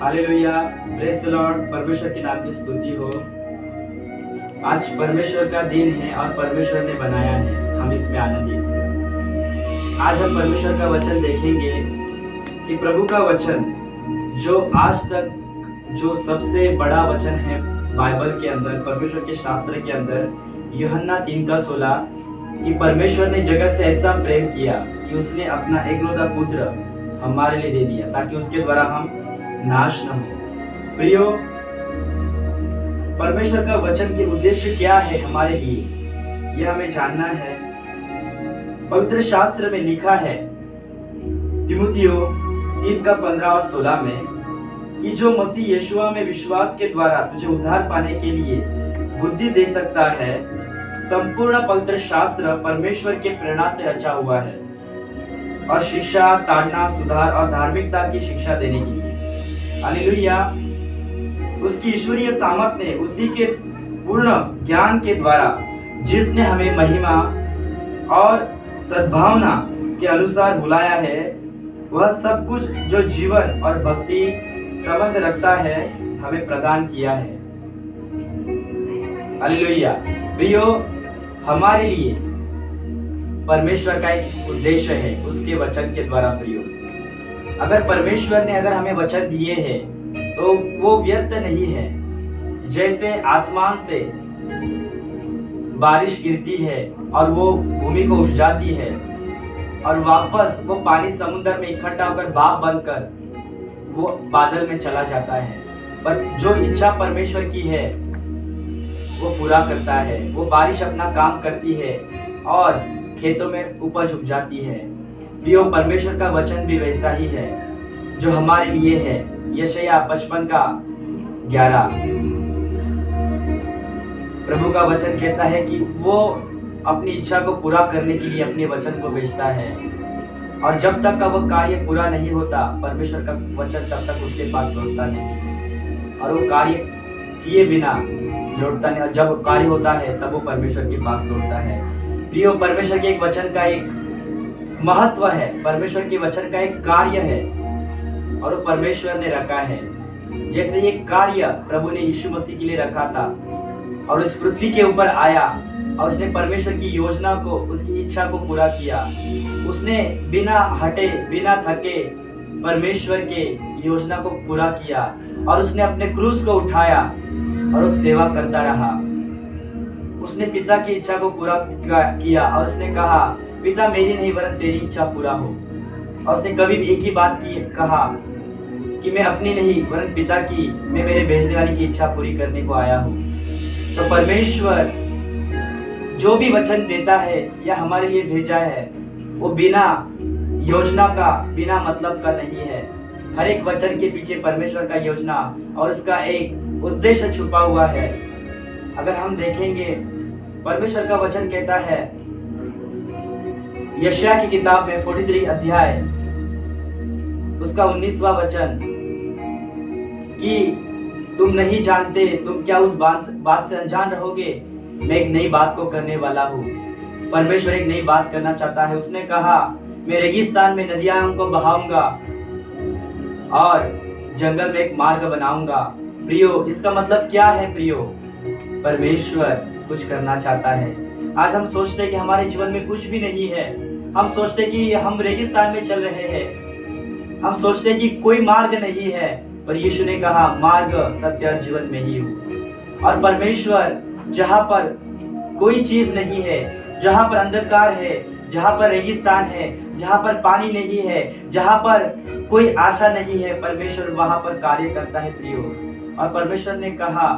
Hallelujah, praise the Lord. परमेश्वर के नाम की स्तुति हो। आज परमेश्वर का दिन है और परमेश्वर ने बनाया है, हम इसमें आनंदित हैं। आज हम परमेश्वर का वचन देखेंगे कि प्रभु का वचन जो आज तक जो सबसे बड़ा वचन है बाइबल के अंदर, परमेश्वर के शास्त्र के अंदर, यूहन्ना 3:16, कि परमेश्वर ने जगत से ऐसा प्रेम किया कि उसने अपना एकलौता पुत्र हमारे लिए दे दिया ताकि उसके द्वारा हम नाश न हो। प्रियो, परमेश्वर का वचन के उद्देश्य क्या है हमारे लिए, यह हमें जानना है। पवित्र शास्त्र में लिखा है तीमुथियो 3:15 और 16 में कि जो मसीह यीशुआ में विश्वास के द्वारा तुझे उद्धार पाने के लिए बुद्धि दे सकता है, संपूर्ण पवित्र शास्त्र परमेश्वर के प्रेरणा से रचा हुआ है और शिक्षा, ताड़ना, सुधार और धार्मिकता की शिक्षा देने के लिए। हालेलुया। उसकी ईश्वरीय सामर्थ ने उसी के पूर्ण ज्ञान के द्वारा जिसने हमें महिमा और सद्भावना के अनुसार बुलाया है, वह सब कुछ जो जीवन और भक्ति संबंध रखता है हमें प्रदान किया है। हालेलुया। प्रियो, हमारे लिए परमेश्वर का एक उद्देश्य है उसके वचन के द्वारा। प्रियो, अगर परमेश्वर ने अगर हमें वचन दिए हैं तो वो व्यर्थ नहीं है। जैसे आसमान से बारिश गिरती है और वो भूमि को उपजाती है और वापस वो पानी समुद्र में इकट्ठा होकर भाप बनकर वो बादल में चला जाता है, पर जो इच्छा परमेश्वर की है वो पूरा करता है। वो बारिश अपना काम करती है और खेतों में उपज उपजाती है। प्रियो, परमेश्वर का वचन भी वैसा ही है जो हमारे लिए है। यशायाह 55:11, प्रभु का वचन कहता है कि वो अपनी इच्छा को पूरा करने के लिए अपने वचन को भेजता है और जब तक का वो कार्य पूरा नहीं होता, परमेश्वर का वचन तब तक उसके पास लौटता नहीं और वो कार्य किए बिना लौटता नहीं, और जब कार्य होता है तब वो परमेश्वर के पास लौटता है। प्रियो, परमेश्वर के एक वचन का एक महत्व है, परमेश्वर के वचन का एक कार्य है और वो परमेश्वर ने रखा है। जैसे ये कार्य प्रभु ने यीशु मसीह के लिए रखा था और उस पृथ्वी के ऊपर आया और उसने परमेश्वर की योजना को, उसकी इच्छा को पूरा किया। उसने बिना हटे बिना थके परमेश्वर के योजना को पूरा किया और उसने अपने क्रूस को उठाया और उस सेवा करता रहा। उसने पिता की इच्छा को पूरा किया और उसने कहा, पिता मेरी नहीं वरन तेरी इच्छा पूरा हो। और उसने कभी भी एक ही बात कहा कि मैं अपनी नहीं वरन पिता की, मैं मेरे भेजने वाले की इच्छा पूरी करने को आया हूँ। तो परमेश्वर जो भी वचन देता है या हमारे लिए भेजा है, वो बिना योजना का, बिना मतलब का नहीं है। हर एक वचन के पीछे परमेश्वर का योजना और उसका एक उद्देश्य छुपा हुआ है। अगर हम देखेंगे, परमेश्वर का वचन कहता है यशायाह की किताब में 43 अध्याय उसका 19वां वचन कि तुम नहीं जानते, तुम क्या उस बात से अनजान रहोगे, मैं एक नई बात को करने वाला हूँ। परमेश्वर एक नई बात करना चाहता है। उसने कहा, मैं रेगिस्तान में नदियों को बहाऊंगा और जंगल में एक मार्ग बनाऊंगा। प्रियो, इसका मतलब क्या है? प्रियो, परमेश्वर कुछ करना चाहता है। आज हम सोचते हैं कि हमारे जीवन में कुछ भी नहीं है। हम सोचते हैं कि हम रेगिस्तान में चल रहे हैं। हम सोचते हैं कि कोई मार्ग नहीं है, पर यीशु ने कहा, मार्ग, सत्य और जीवन में ही हूँ। और परमेश्वर जहाँ पर कोई चीज नहीं है, जहाँ पर अंधकार है, जहाँ पर रेगिस्तान है, जहाँ पर पानी नहीं है, जहाँ पर कोई आशा नहीं है, परमेश्वर वहां पर कार्य करता है। प्रियो, और परमेश्वर ने कहा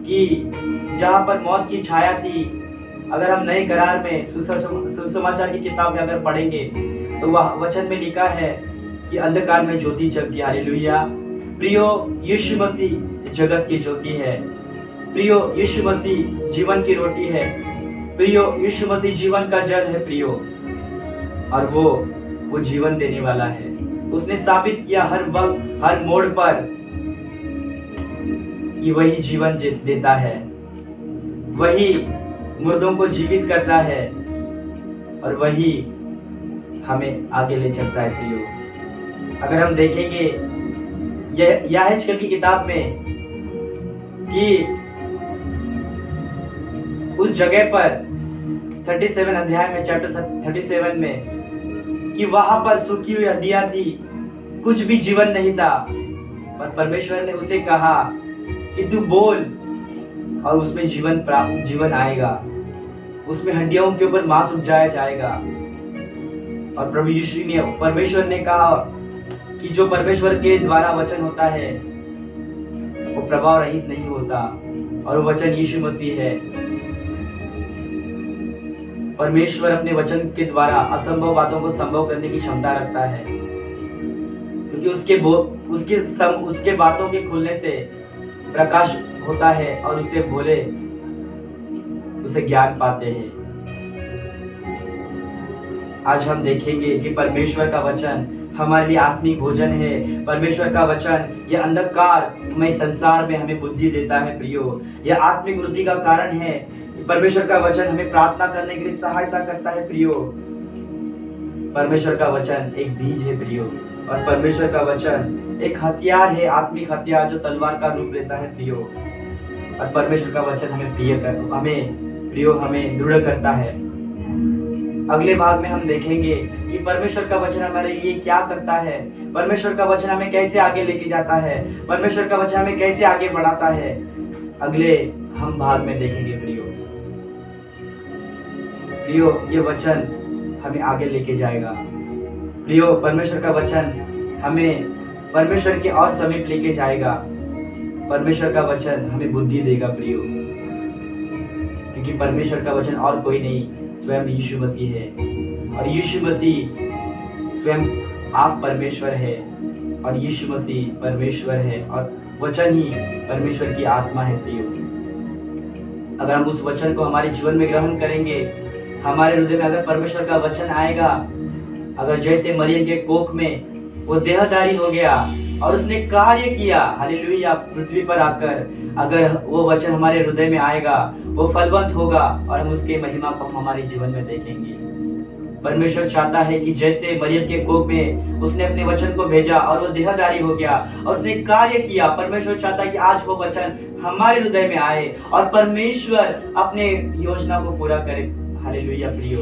कि जहाँ पर मौत की छाया थी, अगर हम नए करार में सुसमाचार की किताब में अगर पढ़ेंगे तो वह वचन में लिखा है कि अंधकार में ज्योति चमकी। हालेलुया। प्रियो, यीशु मसीह जगत की ज्योति है। प्रियो, यीशु मसीह जीवन की रोटी है। प्रियो, यीशु मसीह जीवन का जल है। प्रियो, और वो जीवन देने वाला है। उसने साबित किया हर वक्त, हर मोड़ पर कि वही जीवन देता है, वही मुर्दों को जीवित करता है और वही हमें आगे ले चलता है। प्रियो, अगर हम देखेंगे यह याहेजकेल की किताब में कि उस जगह पर 37 अध्याय में, चैप्टर 37 में, कि वहां पर सूखी हुई हड्डियां थी, कुछ भी जीवन नहीं था। पर परमेश्वर ने उसे कहा कि तू बोल और उसमें जीवन आएगा, उसमें हड्डियों के ऊपर मांस उपजाया जाएगा। और प्रभु यीशु ने, परमेश्वर ने कहा कि जो परमेश्वर के द्वारा वचन होता है वो प्रभाव रहित नहीं होता, और वो वचन यीशु मसीह है। परमेश्वर अपने वचन के द्वारा असंभव बातों को संभव करने की क्षमता रखता है, क्योंकि उसके बातों के खुलने से प्रकाश होता है और उसे ज्ञान पाते हैं। आज हम देखेंगे कि परमेश्वर का वचन हमारे लिए आत्मिक भोजन है। परमेश्वर का वचन यह अंधकारमय संसार में हमें बुद्धि देता है प्रियो, यह आत्मिक वृद्धि का कारण है। परमेश्वर का वचन हमें प्रार्थना करने के लिए सहायता करता है प्रियो। परमेश्वर का वचन एक बीज है प्रियो, और परमेश्वर का वचन एक हथियार है, आत्मिक हथियार जो तलवार का रूप लेता है प्रियो। और परमेश्वर का वचन हमें दृढ़ करता है। अगले भाग में हम देखेंगे कि परमेश्वर का वचन हमारे लिए क्या करता है, परमेश्वर का वचन हमें कैसे आगे लेके जाता है, परमेश्वर का वचन हमें कैसे आगे बढ़ाता है। अगले हम भाग में देखेंगे प्रियो, ये वचन हमें आगे लेके जाएगा प्रियो। परमेश्वर का वचन हमें परमेश्वर के और समीप लेके जाएगा। परमेश्वर का वचन हमें बुद्धि देगा प्रियो, क्योंकि परमेश्वर का वचन और कोई नहीं, स्वयं यीशु मसीह है। और यीशु मसीह स्वयं आप परमेश्वर है, और यीशु मसीह परमेश्वर है, और वचन ही परमेश्वर की आत्मा है प्रियो। अगर हम उस वचन को हमारे जीवन में ग्रहण करेंगे, हमारे हृदय में अगर परमेश्वर का वचन आएगा, अगर जैसे मरियम के कोख में वो देहधारी हो गया और उसने कार्य किया, हालेलुया, पृथ्वी पर आकर, अगर वो वचन हमारे हृदय में आएगा, वो फलवंत होगा और हम उसके महिमा को हमारे जीवन में देखेंगे। परमेश्वर चाहता है कि जैसे मरियम के कोख में उसने अपने वचन को भेजा और वो देहधारी हो गया और उसने कार्य किया, परमेश्वर चाहता है कि आज वो वचन हमारे हृदय में आए और परमेश्वर अपने योजना को पूरा करे। हालेलुया प्रियो,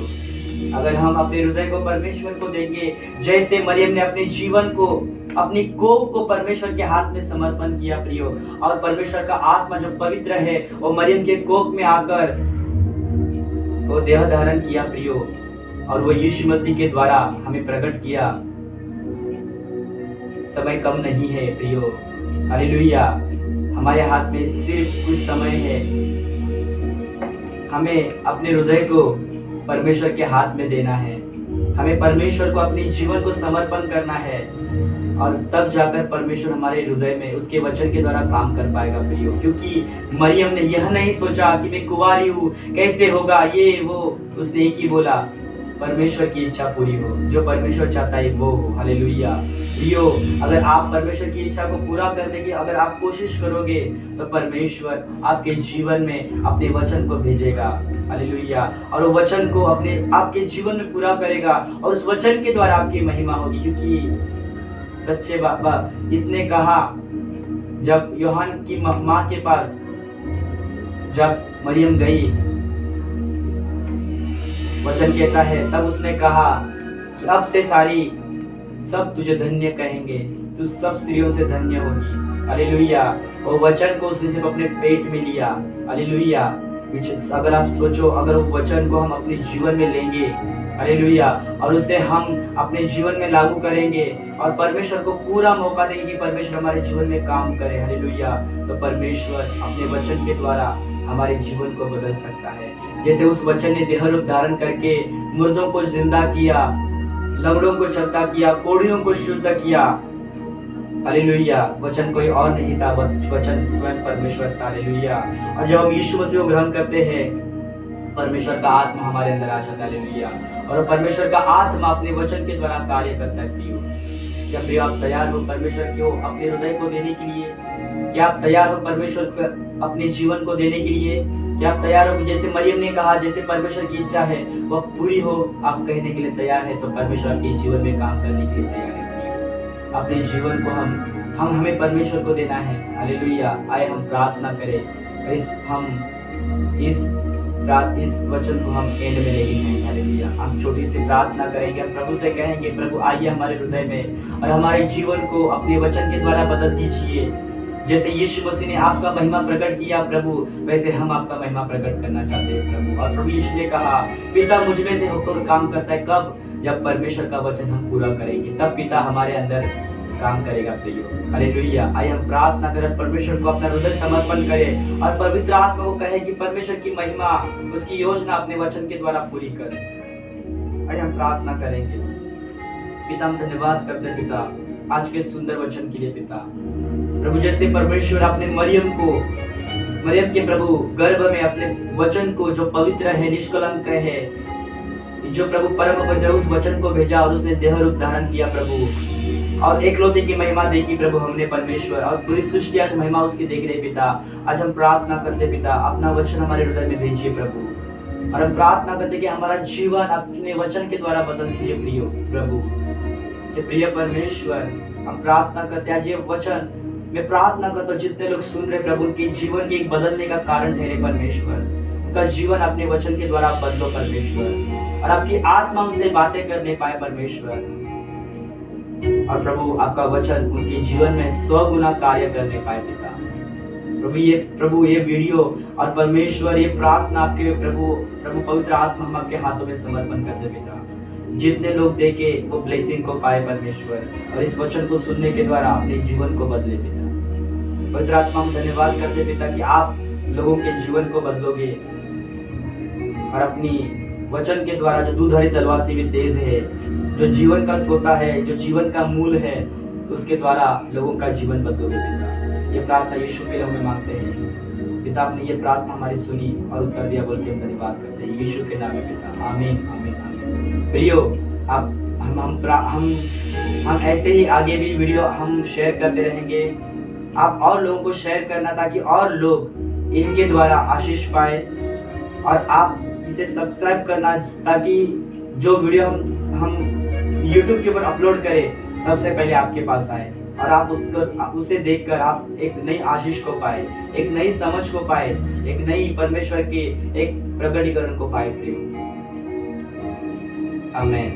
अगर हम अपने हृदय को परमेश्वर को देंगे, जैसे मरियम ने अपने जीवन को, अपनी कोख को परमेश्वर के हाथ में समर्पण किया प्रियो, और परमेश्वर का आत्मा जो पवित्र है वो मरियम के कोख में आकर वो देह धारण किया प्रियो, और वो यीशु मसीह के द्वारा हमें प्रकट किया। समय कम नहीं है प्रियो, हालेलुया, हमारे हाथ में सिर्फ कुछ समय है। हमें अपने हृदय को परमेश्वर के हाथ में देना है, हमें परमेश्वर को अपने जीवन को समर्पण करना है, और तब जाकर परमेश्वर हमारे हृदय में उसके वचन के द्वारा काम कर पाएगा प्रियो। क्योंकि मरियम ने यह नहीं सोचा कि मैं कुंवारी हूँ, कैसे होगा ये वो, उसने एक ही बोला, परमेश्वर की इच्छा पूरी हो, जो परमेश्वर चाहता है वो हो। हालेलुया प्रियो, अगर आप परमेश्वर की इच्छा को पूरा करने की अगर आप कोशिश करोगे तो परमेश्वर आपके जीवन में अपने वचन को भेजेगा। हालेलुया, और वो वचन को आपके जीवन में पूरा करेगा, और उस वचन के द्वारा आपकी महिमा होगी। क्योंकि बच्चे बाबा इसने कहा, जब यूहन्ना की माँ के पास जब मरियम गई, वचन कहता है, तब उसने कहा कि अब से सारी सब तुझे धन्य कहेंगे, तू सब स्त्रियों से धन्य होगी। हालेलुया, और वचन को उसने सिर्फ अपने पेट में लिया। हालेलुया, अगर आप सोचो, अगर वो वचन को हम अपने जीवन में लेंगे, हालेलुया, और उसे हम अपने जीवन में लागू करेंगे और परमेश्वर को पूरा मौका देंगे कि परमेश्वर हमारे जीवन में काम करे, हालेलुया, तो परमेश्वर अपने वचन के द्वारा हमारे जीवन को बदल सकता है। जैसे उस वचन ने देह रूप धारण करके मुर्दों को जिंदा किया, लंगड़ों को चलता किया, कोढ़ियों को शुद्ध किया। हालेलुया, वचन कोई और नहीं था, वचन स्वयं परमेश्वर था। हालेलुया, और जब हम यीशु मसीह को ग्रहण करते हैं, परमेश्वर का आत्मा हमारे अंदर आ जाता है। हालेलुया, और परमेश्वर का आत्मा अपने वचन के द्वारा कार्य करता है प्रियो। जब भी आप तैयार हो परमेश्वर को अपने हृदय को देने के लिए, क्या आप तैयार हो परमेश्वर को अपने जीवन को देने के लिए? क्या आप तैयार हो? जैसे मरियम ने कहा, जैसे परमेश्वर की इच्छा है वह पूरी हो, आप कहने के लिए तैयार है, तो परमेश्वर आपके जीवन में काम करने के लिए तैयार है। अपने जीवन को हमें परमेश्वर को देना है। हालेलुया। आए हम प्रार्थना करें, इस वचन को हम एंड में लेके जाएंगे। हालेलुया। हम छोटी सी प्रार्थना करेंगे, हम प्रभु से कहेंगे, प्रभु आइए हमारे हृदय में और हमारे जीवन को अपने वचन के द्वारा बदल दीजिए। जैसे यीशु मसीह ने आपका महिमा प्रकट किया प्रभु, वैसे हम आपका महिमा प्रकट करना चाहते हैं प्रभु। और प्रभु यीशु ने कहा, पिता मुझ में से होकर काम करता है कब? जब परमेश्वर का वचन हम पूरा करेंगे, तब पिता हमारे अंदर काम करेगा प्रियो। हालेलुया। आइए हम प्रार्थना करें, परमेश्वर को अपना हृदय समर्पण करें और पवित्र आत्मा को कहे कि परमेश्वर की महिमा, उसकी योजना अपने वचन के द्वारा पूरी करे। आइए हम प्रार्थना करेंगे। पिता हम धन्यवाद करते हैं पिता आज के सुंदर वचन के लिए पिता। प्रभु जैसे परमेश्वर अपने मरियम के प्रभु गर्भ में अपने वचन को जो पवित्र है, निष्कलंक है, जो प्रभु परम पवित्र उस वचन को भेजा और उसने देह रूप धारण किया प्रभु, और एकलौते की महिमा देखी प्रभु हमने परमेश्वर, और पूरी सृष्टि आज महिमा उसकी देख रहे पिता। आज हम प्रार्थना करते पिता, अपना वचन हमारे हृदय में भेजिए प्रभु, और हम प्रार्थना करते कि हमारा जीवन अपने वचन के द्वारा बदल दीजिए प्रियो प्रभु। प्रिय परमेश्वर हम प्रार्थना करते आज ये वचन, मैं प्रार्थना करता हूँ जितने लोग सुन रहे प्रभु उनके जीवन के एक बदलने का कारण ठहरे परमेश्वर। उनका जीवन अपने वचन के द्वारा बदलो परमेश्वर, और आपकी आत्मा उनसे बातें करने पाए परमेश्वर। और प्रभु आपका वचन उनके जीवन में 100 गुना कार्य करने पाए पिता। प्रभु ये वीडियो और परमेश्वर ये प्रार्थना आपके प्रभु पवित्र आत्मा हम आपके हाथों में समर्पण करते पिता। जितने लोग देखे वो ब्लेसिंग को पाए परमेश्वर, और इस वचन को सुनने के द्वारा अपने जीवन को बदले पिता। पवित्र आत्मा हम धन्यवाद करते पिता कि आप लोगों के जीवन को बदलोगे, और अपनी वचन के द्वारा जो दूधारी तलवार से भी तेज है, जो जीवन का सोता है, जो जीवन का मूल है, उसके द्वारा लोगों का जीवन बदलोगे पिता। ये प्रार्थना यीशु के लिए हमें मांगते हैं पिता। आपने ये प्रार्थना हमारी सुनी और उत्तर दिया बोल के हम धन्यवाद करते हैं यीशु के नाम में पिता। आमीन आमीन आमीन। प्रियो आप हम ऐसे ही आगे भी वीडियो हम शेयर करते रहेंगे। आप और लोगों को शेयर करना ताकि और लोग इनके द्वारा आशीष पाए, और आप इसे सब्सक्राइब करना ताकि जो वीडियो हम YouTube के ऊपर अपलोड करें सबसे पहले आपके पास आए, और आप उसे देखकर आप एक नई आशीष को पाए, एक नई समझ को पाए, एक नई परमेश्वर के एक प्रकटीकरण को पाए प्रियो। आमीन।